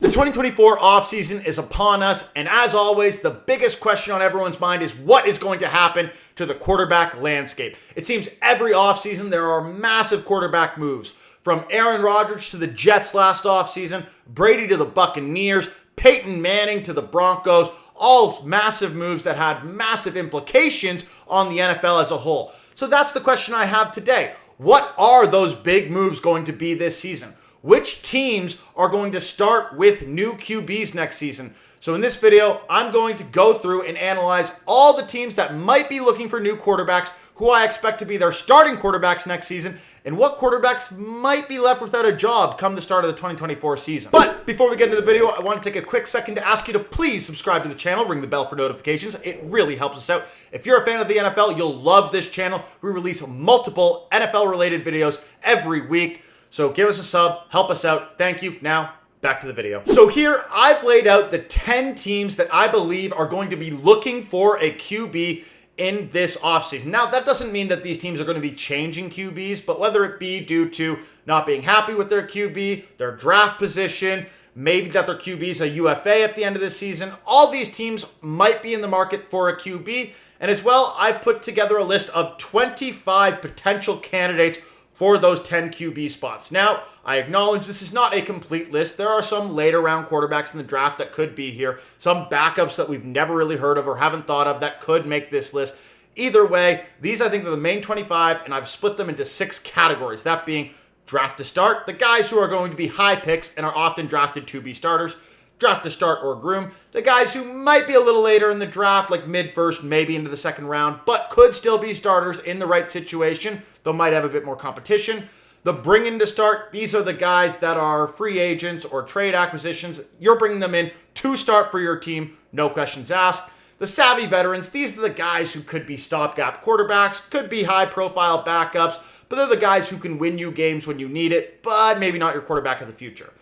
The 2024 offseason is upon us, and as always, the biggest question on everyone's mind is what is going to happen to the quarterback landscape. It seems every offseason there are massive quarterback moves, from Aaron Rodgers to the Jets last offseason, Brady to the Buccaneers, Peyton Manning to the Broncos, all massive moves that had massive implications on the NFL as a whole. So that's the question I have today. What are those big moves going to be this season? Which teams are going to start with new QBs next season? So in this video, I'm going to go through and analyze all the teams that might be looking for new quarterbacks, who I expect to be their starting quarterbacks next season, and what quarterbacks might be left without a job come the start of the 2024 season. But before we get into the video, I want to take a quick second to ask you to please subscribe to the channel, ring the bell for notifications. It really helps us out. If you're a fan of the NFL, you'll love this channel. We release multiple NFL-related videos every week. So give us a sub, help us out. Thank you. Now, back to the video. So here, I've laid out the 10 teams that I believe are going to be looking for a QB in this offseason. Now, that doesn't mean that these teams are going to be changing QBs, but whether it be due to not being happy with their QB, their draft position, maybe that their QB is a UFA at the end of the season, all these teams might be in the market for a QB. And as well, I've put together a list of 25 potential candidates for those 10 QB spots. Now, I acknowledge this is not a complete list. There are some later round quarterbacks in the draft that could be here, some backups that we've never really heard of or haven't thought of that could make this list. Either way, these I think are the main 25, and I've split them into 6 categories, that being draft to start, the guys who are going to be high picks and are often drafted to be starters, draft to start or groom, the guys who might be a little later in the draft, like mid-first, maybe into the second round, but could still be starters in the right situation, though might have a bit more competition. The bring in to start, these are the guys that are free agents or trade acquisitions. You're bringing them in to start for your team, no questions asked. The savvy veterans, these are the guys who could be stopgap quarterbacks, could be high-profile backups, but they're the guys who can win you games when you need it, but maybe not your quarterback of the future.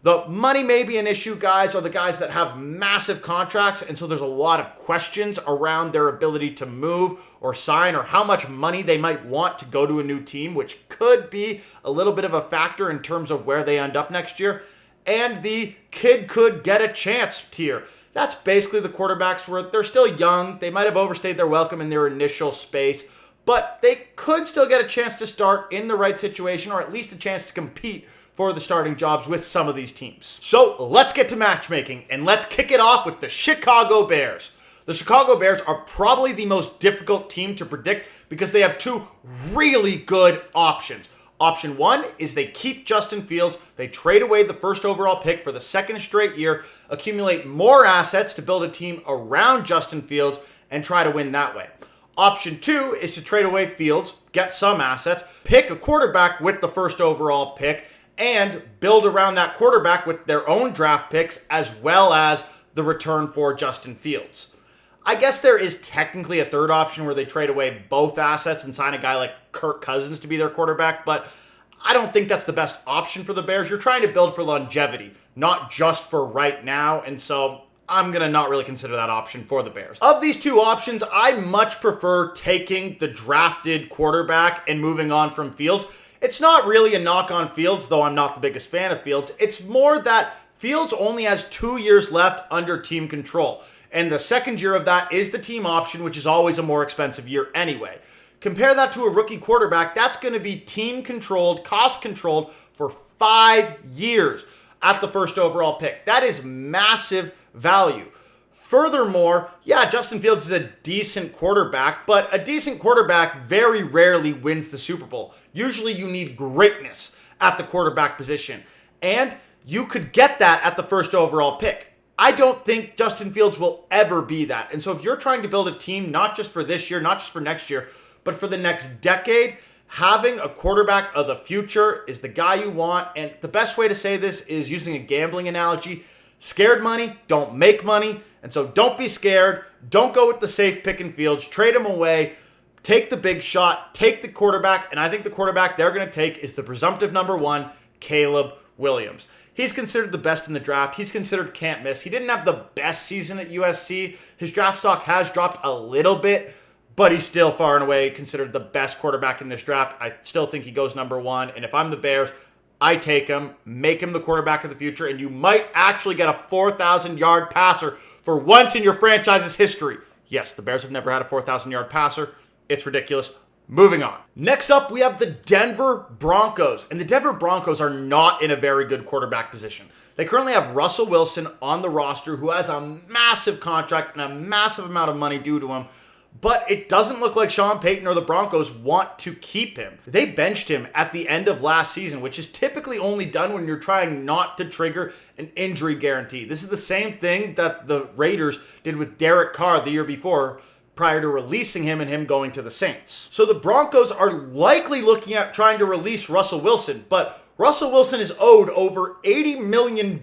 The money may be an issue guys are the guys that have massive contracts, and so there's a lot of questions around their ability to move or sign or how much money they might want to go to a new team, which could be a little bit of a factor in terms of where they end up next year. And the kid could get a chance tier. That's basically the quarterbacks where they're still young. They might have overstayed their welcome in their initial space, but they could still get a chance to start in the right situation or at least a chance to compete for the starting jobs with some of these teams. So let's get to matchmaking, and let's kick it off with the Chicago Bears. The Chicago Bears are probably the most difficult team to predict because they have 2 really good options. Option 1 is they keep Justin Fields, they trade away the first overall pick for the 2nd straight year, accumulate more assets to build a team around Justin Fields, and try to win that way. Option 2 is to trade away Fields, get some assets, pick a quarterback with the first overall pick, and build around that quarterback with their own draft picks as well as the return for Justin Fields. I guess there is technically a third option where they trade away both assets and sign a guy like Kirk Cousins to be their quarterback, but I don't think that's the best option for the Bears. You're trying to build for longevity, not just for right now, and so I'm going to not really consider that option for the Bears. Of these 2 options, I much prefer taking the drafted quarterback and moving on from Fields. It's not really a knock on Fields, though I'm not the biggest fan of Fields. It's more that Fields only has 2 years left under team control. And the 2nd year of that is the team option, which is always a more expensive year anyway. Compare that to a rookie quarterback. That's going to be team controlled, cost controlled for 5 years at the first overall pick. That is massive value. Furthermore, yeah, Justin Fields is a decent quarterback, but a decent quarterback very rarely wins the Super Bowl. Usually you need greatness at the quarterback position, and you could get that at the first overall pick. I don't think Justin Fields will ever be that. And so if you're trying to build a team, not just for this year, not just for next year, but for the next decade, having a quarterback of the future is the guy you want. And the best way to say this is using a gambling analogy. Scared money don't make money. And so don't be scared. Don't go with the safe pick in Fields. Trade him away. Take the big shot. Take the quarterback. And I think the quarterback they're going to take is the presumptive number 1, Caleb Williams. He's considered the best in the draft. He's considered can't miss. He didn't have the best season at USC. His draft stock has dropped a little bit, but he's still far and away considered the best quarterback in this draft. I still think he goes number 1. And if I'm the Bears, I take him, make him the quarterback of the future, and you might actually get a 4,000-yard passer for once in your franchise's history. Yes, the Bears have never had a 4,000-yard passer. It's ridiculous. Moving on. Next up, we have the Denver Broncos. And the Denver Broncos are not in a very good quarterback position. They currently have Russell Wilson on the roster, who has a massive contract and a massive amount of money due to him. But it doesn't look like Sean Payton or the Broncos want to keep him. They benched him at the end of last season, which is typically only done when you're trying not to trigger an injury guarantee. This is the same thing that the Raiders did with Derek Carr the year before, prior to releasing him and him going to the Saints. So the Broncos are likely looking at trying to release Russell Wilson, but Russell Wilson is owed over $80 million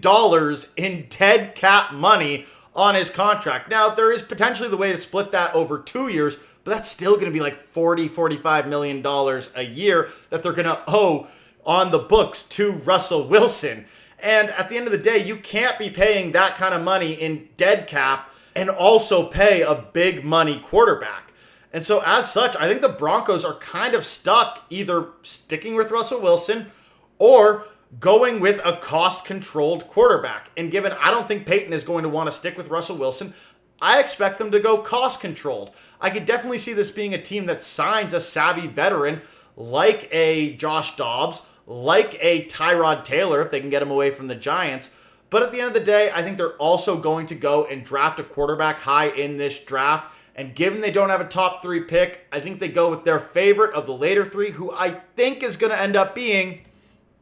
in dead cap money on his contract. Now, there is potentially the way to split that over 2 years, but that's still going to be like $45 million a year that they're going to owe on the books to Russell Wilson. And at the end of the day, you can't be paying that kind of money in dead cap and also pay a big money quarterback. And so as such, I think the Broncos are kind of stuck either sticking with Russell Wilson or going with a cost-controlled quarterback. And given I don't think Peyton is going to want to stick with Russell Wilson, I expect them to go cost-controlled. I could definitely see this being a team that signs a savvy veteran like a Josh Dobbs, like a Tyrod Taylor if they can get him away from the Giants. But at the end of the day, I think they're also going to go and draft a quarterback high in this draft. And given they don't have a top 3 pick, I think they go with their favorite of the later 3, who I think is going to end up being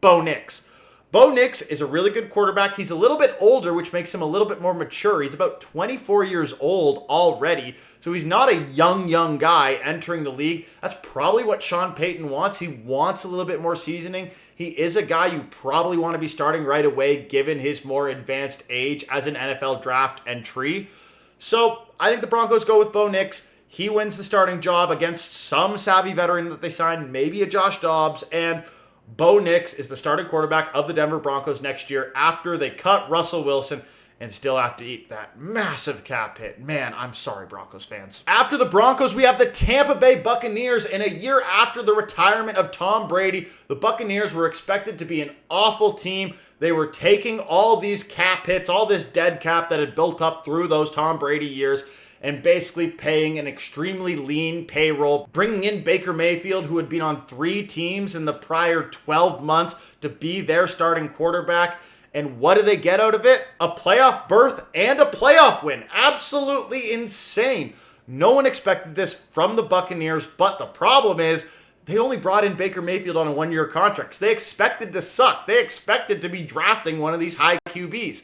Bo Nix. Bo Nix is a really good quarterback. He's a little bit older, which makes him a little bit more mature. He's about 24 years old already, so he's not a young guy entering the league. That's probably what Sean Payton wants. He wants a little bit more seasoning. He is a guy you probably want to be starting right away, given his more advanced age as an NFL draft entry. So I think the Broncos go with Bo Nix. He wins the starting job against some savvy veteran that they signed, maybe a Josh Dobbs, and Bo Nix is the starting quarterback of the Denver Broncos next year after they cut Russell Wilson and still have to eat that massive cap hit. Man, I'm sorry, Broncos fans. After the Broncos, we have the Tampa Bay Buccaneers. And a year after the retirement of Tom Brady, the Buccaneers were expected to be an awful team. They were taking all these cap hits, all this dead cap that had built up through those Tom Brady years, and basically paying an extremely lean payroll, bringing in Baker Mayfield, who had been on 3 teams in the prior 12 months, to be their starting quarterback. And what do they get out of it? A playoff berth and a playoff win. Absolutely insane. No one expected this from the Buccaneers, but the problem is they only brought in Baker Mayfield on a 1-year contract. So they expected to suck. They expected to be drafting one of these high QBs.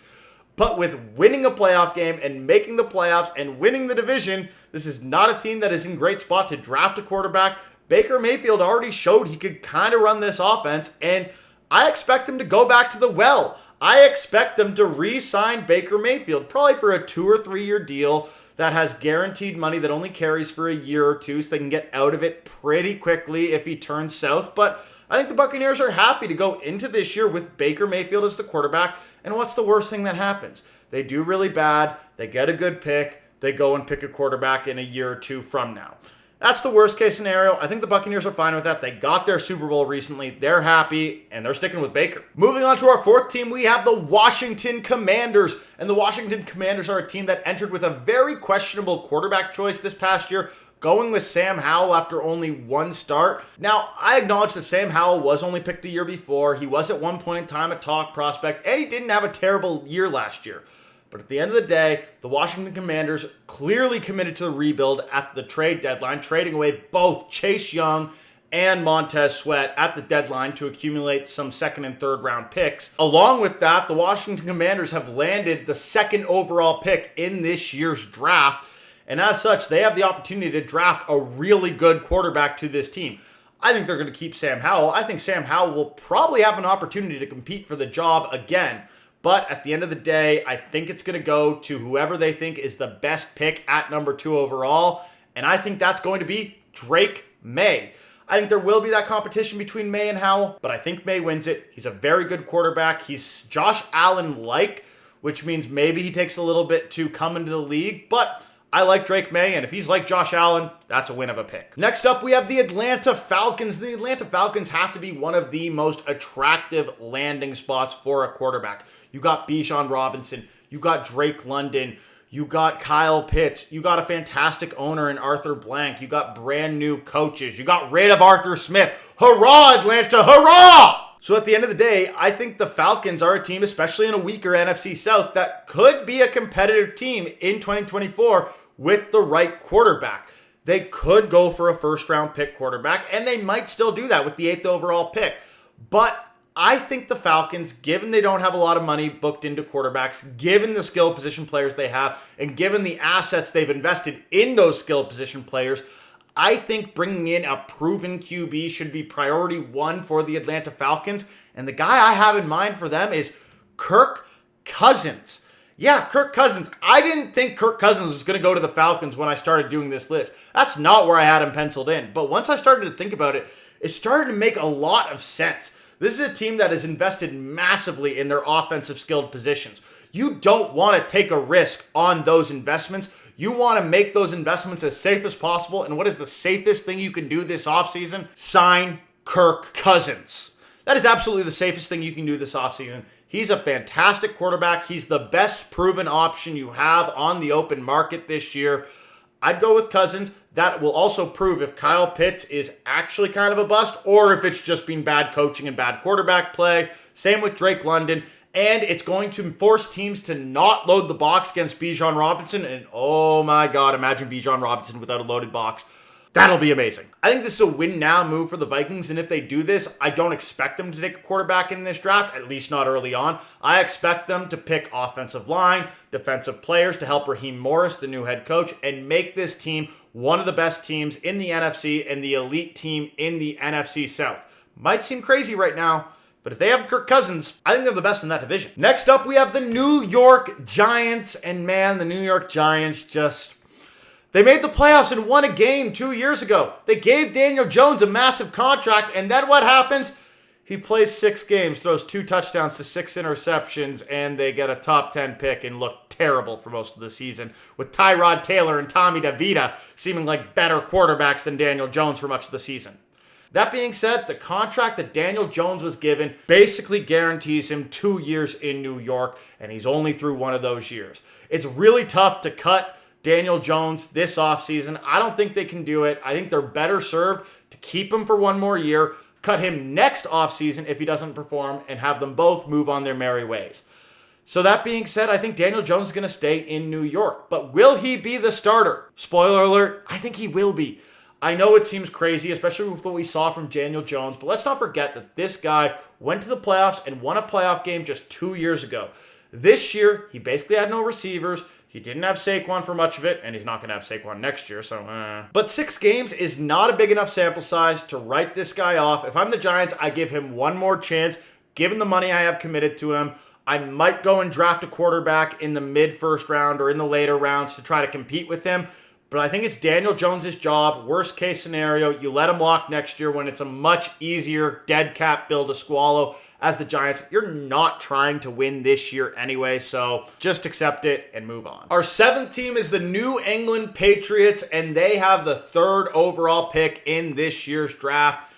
But with winning a playoff game and making the playoffs and winning the division, this is not a team that is in great spot to draft a quarterback. Baker Mayfield already showed he could kind of run this offense, and I expect him to go back to the well. I expect them to re-sign Baker Mayfield, probably for a 2 or 3 year deal that has guaranteed money that only carries for a year or two, so they can get out of it pretty quickly if he turns south. But I think the Buccaneers are happy to go into this year with Baker Mayfield as the quarterback. And what's the worst thing that happens? They do really bad, they get a good pick, they go and pick a quarterback in a year or two from now. That's the worst case scenario. I think the Buccaneers are fine with that. They got their Super Bowl recently. They're happy, and they're sticking with Baker. Moving on to our 4th team, we have the Washington Commanders. And the Washington Commanders are a team that entered with a very questionable quarterback choice this past year, going with Sam Howell after only 1 start. Now, I acknowledge that Sam Howell was only picked a year before. He was at one point in time a talk prospect, and he didn't have a terrible year last year. But at the end of the day, the Washington Commanders clearly committed to the rebuild at the trade deadline, trading away both Chase Young and Montez Sweat at the deadline to accumulate some 2nd and 3rd round picks. Along with that, the Washington Commanders have landed the 2nd overall pick in this year's draft. And as such, they have the opportunity to draft a really good quarterback to this team. I think they're going to keep Sam Howell. I think Sam Howell will probably have an opportunity to compete for the job again. But at the end of the day, I think it's going to go to whoever they think is the best pick at number 2 overall. And I think that's going to be Drake May. I think there will be that competition between May and Howell, but I think May wins it. He's a very good quarterback. He's Josh Allen-like, which means maybe he takes a little bit to come into the league. But I like Drake May, and if he's like Josh Allen, that's a win of a pick. Next up, we have the Atlanta Falcons. The Atlanta Falcons have to be one of the most attractive landing spots for a quarterback. You got Bijan Robinson, you got Drake London, you got Kyle Pitts, you got a fantastic owner in Arthur Blank, you got brand new coaches, you got rid of Arthur Smith. Hurrah, Atlanta, hurrah! So at the end of the day, I think the Falcons are a team, especially in a weaker NFC South, that could be a competitive team in 2024 with the right quarterback. They could go for a first-round pick quarterback, and they might still do that with the 8th overall pick. But I think the Falcons, given they don't have a lot of money booked into quarterbacks, given the skill position players they have, and given the assets they've invested in those skill position players, I think bringing in a proven QB should be priority one for the Atlanta Falcons. And the guy I have in mind for them is Kirk Cousins. Yeah, Kirk Cousins. I didn't think Kirk Cousins was going to go to the Falcons when I started doing this list. That's not where I had him penciled in. But once I started to think about it, it started to make a lot of sense. This is a team that has invested massively in their offensive skilled positions. You don't want to take a risk on those investments. You want to make those investments as safe as possible. And what is the safest thing you can do this offseason? Sign Kirk Cousins. That is absolutely the safest thing you can do this offseason. He's a fantastic quarterback. He's the best proven option you have on the open market this year. I'd go with Cousins. That will also prove if Kyle Pitts is actually kind of a bust or if it's just been bad coaching and bad quarterback play. Same with Drake London. And it's going to force teams to not load the box against Bijan Robinson. And oh my God, imagine Bijan Robinson without a loaded box. That'll be amazing. I think this is a win-now move for the Vikings, and if they do this, I don't expect them to take a quarterback in this draft, at least not early on. I expect them to pick offensive line, defensive players to help Raheem Morris, the new head coach, and make this team one of the best teams in the NFC and the elite team in the NFC South. Might seem crazy right now, but if they have Kirk Cousins, I think they're the best in that division. Next up, we have the New York Giants, and man, the New York Giants they made the playoffs and won a game 2 years ago. They gave Daniel Jones a massive contract, and then what happens? He plays 6 games, throws 2 touchdowns to 6 interceptions, and they get a top 10 pick and look terrible for most of the season, with Tyrod Taylor and Tommy DeVita seeming like better quarterbacks than Daniel Jones for much of the season. That being said, the contract that Daniel Jones was given basically guarantees him 2 years in New York, and he's only through one of those years. It's really tough to cut Daniel Jones this offseason. I don't think they can do it. I think they're better served to keep him for one more year, cut him next offseason if he doesn't perform, and have them both move on their merry ways. So that being said, I think Daniel Jones is going to stay in New York. But will he be the starter? Spoiler alert, I think he will be. I know it seems crazy, especially with what we saw from Daniel Jones, but let's not forget that this guy went to the playoffs and won a playoff game just 2 years ago. This year, he basically had no receivers. He didn't have Saquon for much of it, and he's not going to have Saquon next year, so But 6 games is not a big enough sample size to write this guy off. If I'm the Giants, I give him one more chance. Given the money I have committed to him, I might go and draft a quarterback in the mid-first round or in the later rounds to try to compete with him. But I think it's Daniel Jones' job. Worst case scenario, you let him walk next year when it's a much easier dead cap bill to swallow as the Giants. You're not trying to win this year anyway, so just accept it and move on. Our 7th team is the New England Patriots, and they have the 3rd overall pick in this year's draft.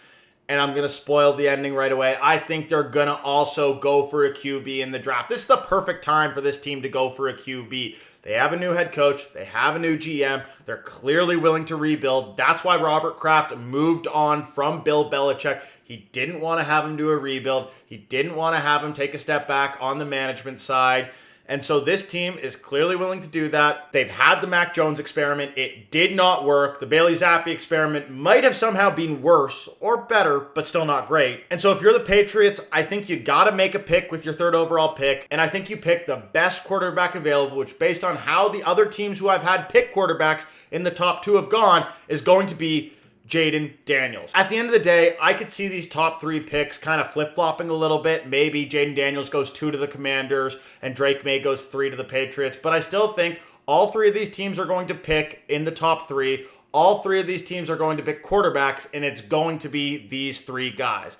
And I'm going to spoil the ending right away. I think they're going to also go for a QB in the draft. This is the perfect time for this team to go for a QB. They have a new head coach. They have a new GM. They're clearly willing to rebuild. That's why Robert Kraft moved on from Bill Belichick. He didn't want to have him do a rebuild. He didn't want to have him take a step back on the management side. And so this team is clearly willing to do that. They've had the Mac Jones experiment. It did not work. The Bailey Zappi experiment might have somehow been worse or better, but still not great. And so if you're the Patriots, I think you got to make a pick with your 3rd overall pick. And I think you pick the best quarterback available, which based on how the other teams who I've had pick quarterbacks in the top 2 have gone, is going to be Jaden Daniels. At the end of the day, I could see these top 3 picks kind of flip-flopping a little bit. Maybe Jaden Daniels goes 2 to the Commanders and Drake May goes 3 to the Patriots. But I still think all 3 of these teams are going to pick in the top 3. All 3 of these teams are going to pick quarterbacks, and it's going to be these 3 guys.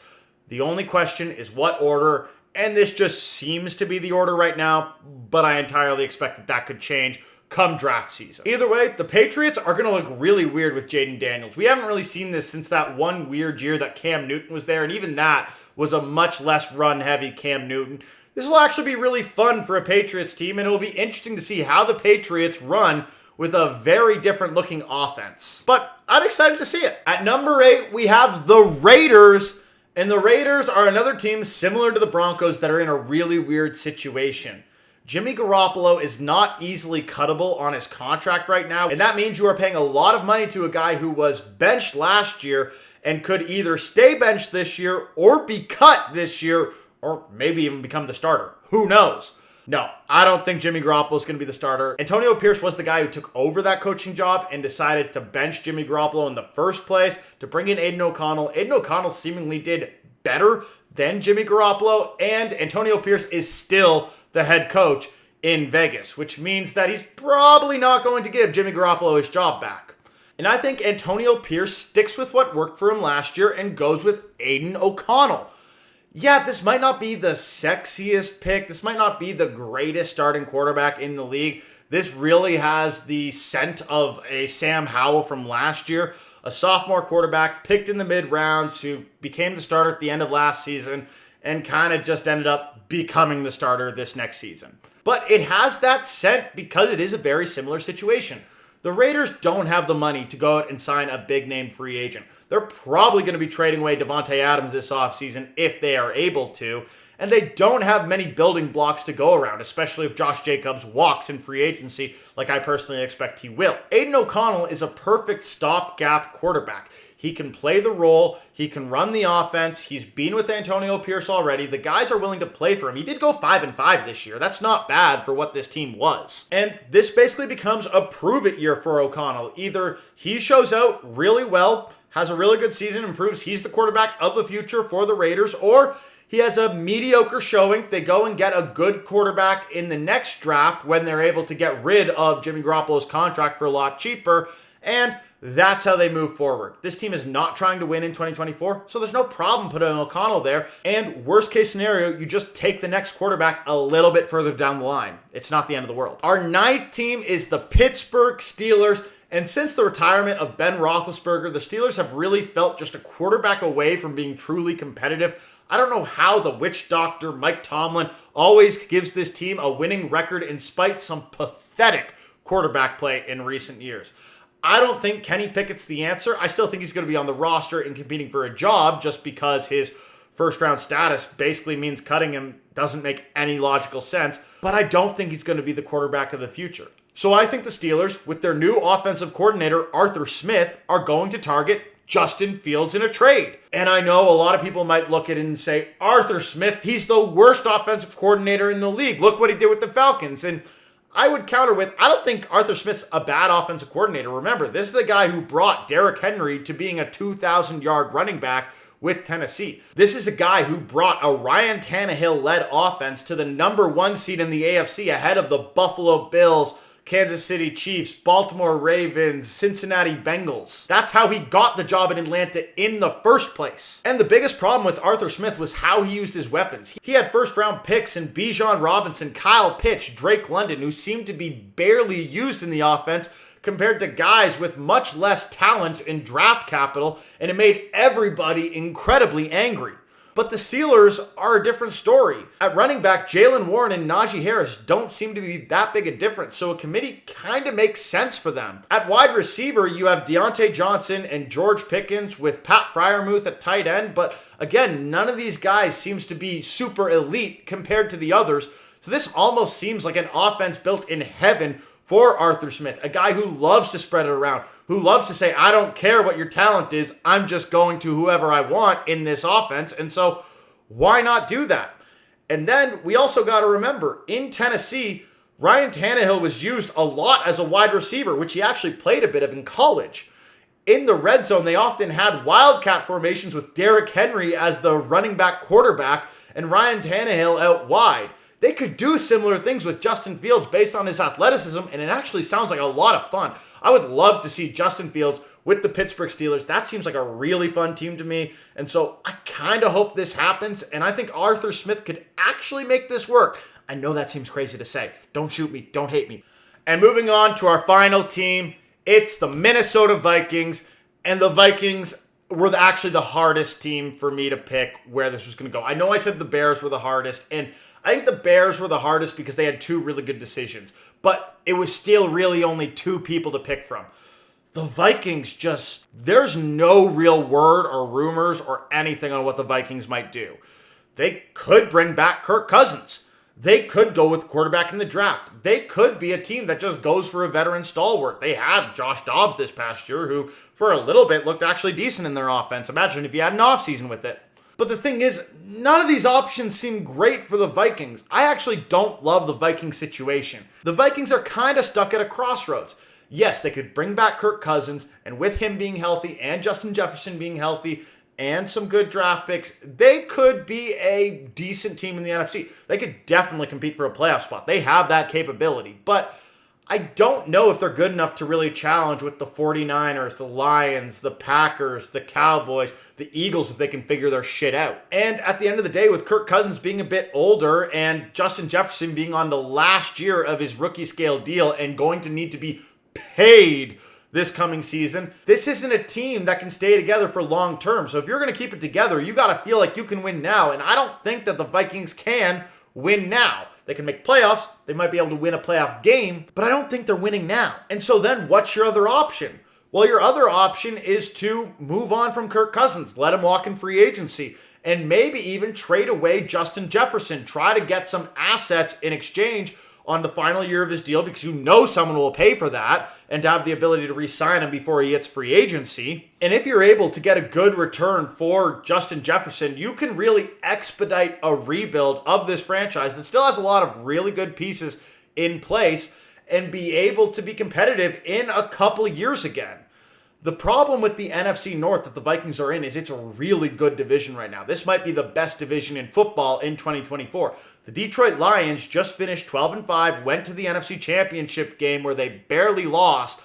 The only question is what order, and this just seems to be the order right now, but I entirely expect that could change come draft season. Either way, the Patriots are going to look really weird with Jaden Daniels. We haven't really seen this since that one weird year that Cam Newton was there, and even that was a much less run-heavy Cam Newton. This will actually be really fun for a Patriots team, and it will be interesting to see how the Patriots run with a very different looking offense. But I'm excited to see it. At number 8, we have the Raiders, and the Raiders are another team similar to the Broncos that are in a really weird situation. Jimmy Garoppolo is not easily cuttable on his contract right now, and that means you are paying a lot of money to a guy who was benched last year and could either stay benched this year or be cut this year, or maybe even become the starter. Who knows? No, I don't think Jimmy Garoppolo is going to be the starter. Antonio Pierce was the guy who took over that coaching job and decided to bench Jimmy Garoppolo in the first place to bring in Aiden O'Connell. Aiden O'Connell seemingly did better than Jimmy Garoppolo, and Antonio Pierce is still the head coach in Vegas, which means that he's probably not going to give Jimmy Garoppolo his job back. And I think Antonio Pierce sticks with what worked for him last year and goes with Aiden O'Connell. Yeah, this might not be the sexiest pick. This might not be the greatest starting quarterback in the league. This really has the scent of a Sam Howell from last year, a sophomore quarterback picked in the mid-rounds who became the starter at the end of last season and kind of just ended up becoming the starter this next season. But it has that scent because it is a very similar situation. The Raiders don't have the money to go out and sign a big-name free agent. They're probably going to be trading away Davante Adams this offseason if they are able to, and they don't have many building blocks to go around, especially if Josh Jacobs walks in free agency like I personally expect he will. Aiden O'Connell is a perfect stopgap quarterback. He can play the role. He can run the offense. He's been with Antonio Pierce already. The guys are willing to play for him. He did go 5-5 this year. That's not bad for what this team was. And this basically becomes a prove-it year for O'Connell. Either he shows out really well, has a really good season, and proves he's the quarterback of the future for the Raiders, or he has a mediocre showing. They go and get a good quarterback in the next draft when they're able to get rid of Jimmy Garoppolo's contract for a lot cheaper, and that's how they move forward. This team is not trying to win in 2024, so there's no problem putting O'Connell there. And worst case scenario, you just take the next quarterback a little bit further down the line. It's not the end of the world. Our 9th team is the Pittsburgh Steelers. And since the retirement of Ben Roethlisberger, the Steelers have really felt just a quarterback away from being truly competitive. I don't know how the witch doctor Mike Tomlin always gives this team a winning record in spite some pathetic quarterback play in recent years. I don't think Kenny Pickett's the answer. I still think he's going to be on the roster and competing for a job just because his first-round status basically means cutting him doesn't make any logical sense. But I don't think he's going to be the quarterback of the future. So I think the Steelers, with their new offensive coordinator, Arthur Smith, are going to target Justin Fields in a trade. And I know a lot of people might look at it and say, Arthur Smith, he's the worst offensive coordinator in the league. Look what he did with the Falcons. And I would counter with, I don't think Arthur Smith's a bad offensive coordinator. Remember, this is the guy who brought Derrick Henry to being a 2,000-yard running back with Tennessee. This is a guy who brought a Ryan Tannehill-led offense to the number 1 seed in the AFC ahead of the Buffalo Bills, Kansas City Chiefs, Baltimore Ravens, Cincinnati Bengals. That's how he got the job in Atlanta in the first place. And the biggest problem with Arthur Smith was how he used his weapons. He had first-round picks in Bijan Robinson, Kyle Pitts, Drake London, who seemed to be barely used in the offense compared to guys with much less talent and draft capital, and it made everybody incredibly angry. But the Steelers are a different story. At running back, Jalen Warren and Najee Harris don't seem to be that big a difference, so a committee kind of makes sense for them. At wide receiver, you have Deontay Johnson and George Pickens with Pat Freiermuth at tight end, but again, none of these guys seems to be super elite compared to the others, so this almost seems like an offense built in heaven for Arthur Smith, a guy who loves to spread it around, who loves to say, I don't care what your talent is, I'm just going to whoever I want in this offense, and so why not do that? And then we also got to remember, in Tennessee, Ryan Tannehill was used a lot as a wide receiver, which he actually played a bit of in college. In the red zone, they often had wildcat formations with Derrick Henry as the running back quarterback and Ryan Tannehill out wide. They could do similar things with Justin Fields based on his athleticism, and it actually sounds like a lot of fun. I would love to see Justin Fields with the Pittsburgh Steelers. That seems like a really fun team to me, and so I kind of hope this happens, and I think Arthur Smith could actually make this work. I know that seems crazy to say. Don't shoot me. Don't hate me. And moving on to our final team, it's the Minnesota Vikings. And the Vikings were actually the hardest team for me to pick where this was going to go. I know I said the Bears were the hardest, and I think the Bears were the hardest because they had two really good decisions. But it was still really only two people to pick from. The Vikings there's no real word or rumors or anything on what the Vikings might do. They could bring back Kirk Cousins. They could go with quarterback in the draft. They could be a team that just goes for a veteran stalwart. They had Josh Dobbs this past year, who for a little bit looked actually decent in their offense. Imagine if you had an offseason with it. But the thing is, none of these options seem great for the Vikings. I actually don't love the Vikings situation. The Vikings are kind of stuck at a crossroads. Yes, they could bring back Kirk Cousins, and with him being healthy and Justin Jefferson being healthy and some good draft picks, they could be a decent team in the NFC. They could definitely compete for a playoff spot. They have that capability, but I don't know if they're good enough to really challenge with the 49ers, the Lions, the Packers, the Cowboys, the Eagles if they can figure their shit out. And at the end of the day, with Kirk Cousins being a bit older and Justin Jefferson being on the last year of his rookie scale deal and going to need to be paid this coming season, this isn't a team that can stay together for long term. So if you're going to keep it together, you got to feel like you can win now. And I don't think that the Vikings can win now. They can make playoffs. They might be able to win a playoff game, but I don't think they're winning now. And so then what's your other option? Well, your other option is to move on from Kirk Cousins, let him walk in free agency, and maybe even trade away Justin Jefferson. Try to get some assets in exchange on the final year of his deal because you know someone will pay for that, and to have the ability to re-sign him before he hits free agency. And if you're able to get a good return for Justin Jefferson, you can really expedite a rebuild of this franchise that still has a lot of really good pieces in place and be able to be competitive in a couple of years again. The problem with the NFC North that the Vikings are in is it's a really good division right now. This might be the best division in football in 2024. The Detroit Lions just finished 12-5, went to the NFC Championship game where they barely lost,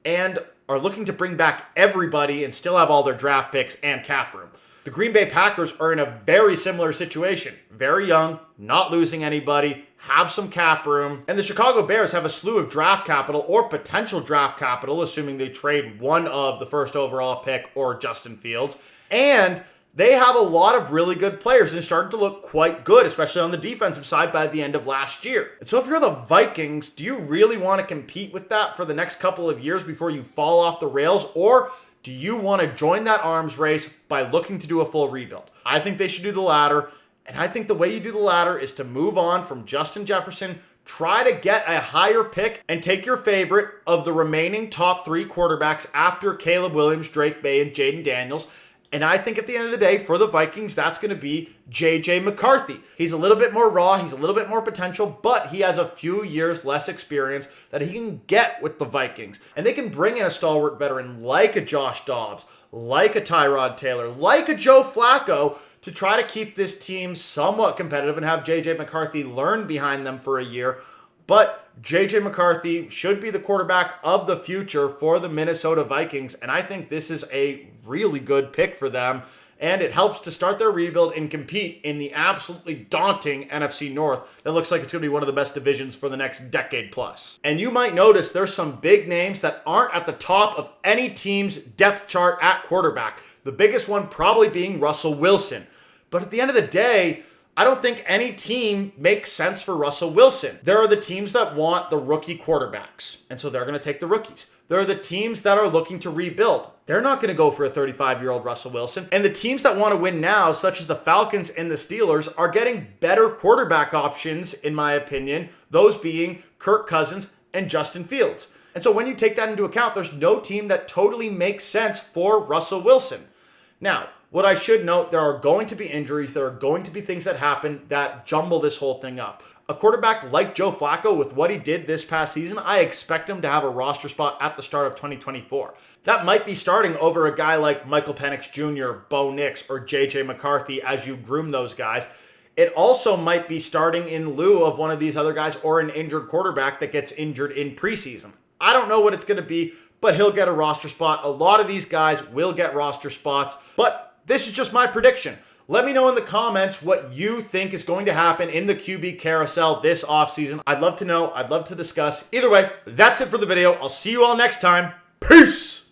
and are looking to bring back everybody and still have all their draft picks and cap room. The Green Bay Packers are in a very similar situation. Very young, not losing anybody, have some cap room. And the Chicago Bears have a slew of draft capital or potential draft capital, assuming they trade one of the first overall pick or Justin Fields. And they have a lot of really good players and started to look quite good, especially on the defensive side by the end of last year. And so if you're the Vikings, do you really want to compete with that for the next couple of years before you fall off the rails? Or do you want to join that arms race by looking to do a full rebuild? I think they should do the latter. And I think the way you do the latter is to move on from Justin Jefferson, try to get a higher pick, and take your favorite of the remaining top three quarterbacks after Caleb Williams, Drake May, and Jaden Daniels. And I think at the end of the day, for the Vikings, that's going to be J.J. McCarthy. He's a little bit more raw, he's a little bit more potential, but he has a few years less experience that he can get with the Vikings. And they can bring in a stalwart veteran like a Josh Dobbs, like a Tyrod Taylor, like a Joe Flacco, to try to keep this team somewhat competitive and have J.J. McCarthy learn behind them for a year. But J.J. McCarthy should be the quarterback of the future for the Minnesota Vikings, and I think this is a really good pick for them, and it helps to start their rebuild and compete in the absolutely daunting NFC North that looks like it's going to be one of the best divisions for the next decade plus. And you might notice there's some big names that aren't at the top of any team's depth chart at quarterback, the biggest one probably being Russell Wilson. But at the end of the day, I don't think any team makes sense for Russell Wilson. There are the teams that want the rookie quarterbacks, and so they're going to take the rookies. There are the teams that are looking to rebuild. They're not going to go for a 35-year-old Russell Wilson. And the teams that want to win now, such as the Falcons and the Steelers, are getting better quarterback options, in my opinion, those being Kirk Cousins and Justin Fields. And so when you take that into account, there's no team that totally makes sense for Russell Wilson. Now, what I should note, there are going to be injuries. There are going to be things that happen that jumble this whole thing up. A quarterback like Joe Flacco, with what he did this past season, I expect him to have a roster spot at the start of 2024. That might be starting over a guy like Michael Penix Jr., Bo Nix, or J.J. McCarthy as you groom those guys. It also might be starting in lieu of one of these other guys or an injured quarterback that gets injured in preseason. I don't know what it's going to be, but he'll get a roster spot. A lot of these guys will get roster spots, but This is just my prediction. Let me know in the comments what you think is going to happen in the QB carousel this offseason. I'd love to know. I'd love to discuss. Either way, that's it for the video. I'll see you all next time. Peace!